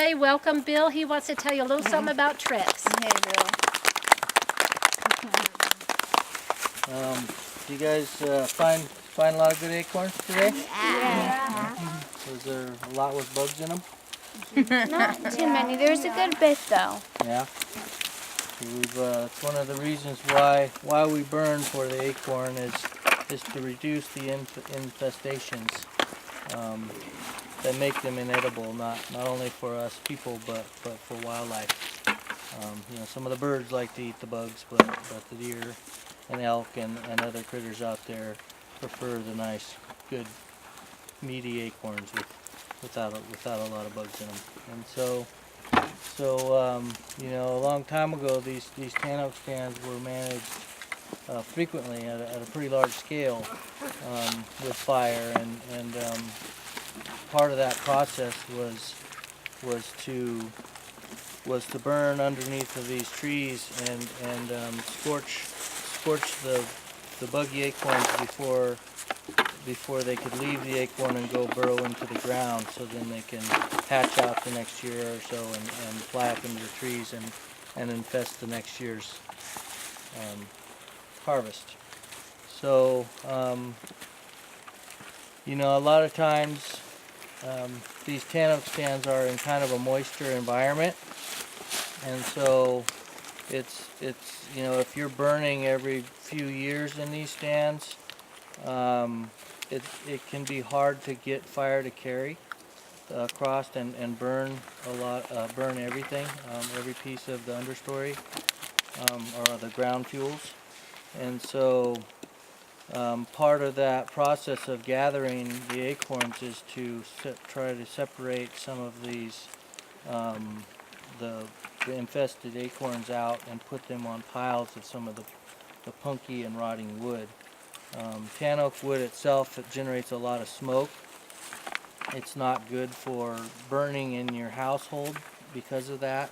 everybody welcome Bill. He wants to tell you a little something about tricks. Hey, Bill. Do you guys find a lot of good acorns today? Yeah. Was there a lot with bugs in them? Not too many. There's a good bit, though. Yeah. It's one of the reasons why we burn for the acorn is to reduce the infestations that make them inedible, not only for us people but for wildlife. Some of the birds like to eat the bugs, but the deer and elk and other critters out there prefer the nice, good, meaty acorns without a lot of bugs in them. And so a long time ago, these tan oak stands were managed frequently at a pretty large scale with fire, and part of that process was to burn underneath of these trees and scorch the buggy acorns before they could leave the acorn and go burrow into the ground, so then they can hatch out the next year or so and fly up into the trees and infest the next year's harvest. So a lot of times these tan oak stands are in kind of a moisture environment, and so it's if you're burning every few years in these stands, it can be hard to get fire to carry across and burn burn everything, every piece of the understory or the ground fuels. And so part of that process of gathering the acorns is to try to separate some of these the infested acorns out and put them on piles of some of the punky and rotting wood. Tan oak wood itself, it generates a lot of smoke. It's not good for burning in your household because of that.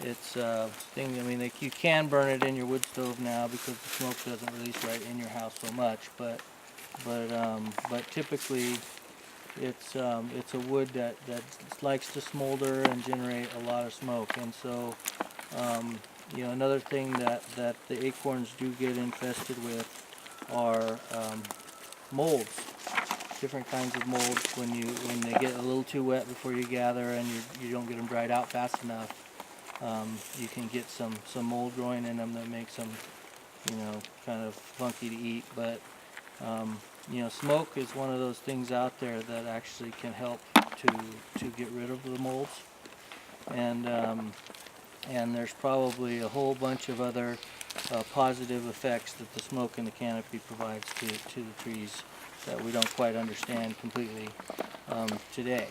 It's you can burn it in your wood stove now because the smoke doesn't release right in your house so much, but typically it's a wood that likes to smolder and generate a lot of smoke. And so another thing that the acorns do get infested with are molds, different kinds of molds. When they get a little too wet before you gather and you don't get them dried out fast enough, you can get some mold growing in them that makes them kind of funky to eat. But smoke is one of those things out there that actually can help to get rid of the molds, and there's probably a whole bunch of other positive effects that the smoke in the canopy provides to the trees that we don't quite understand completely today.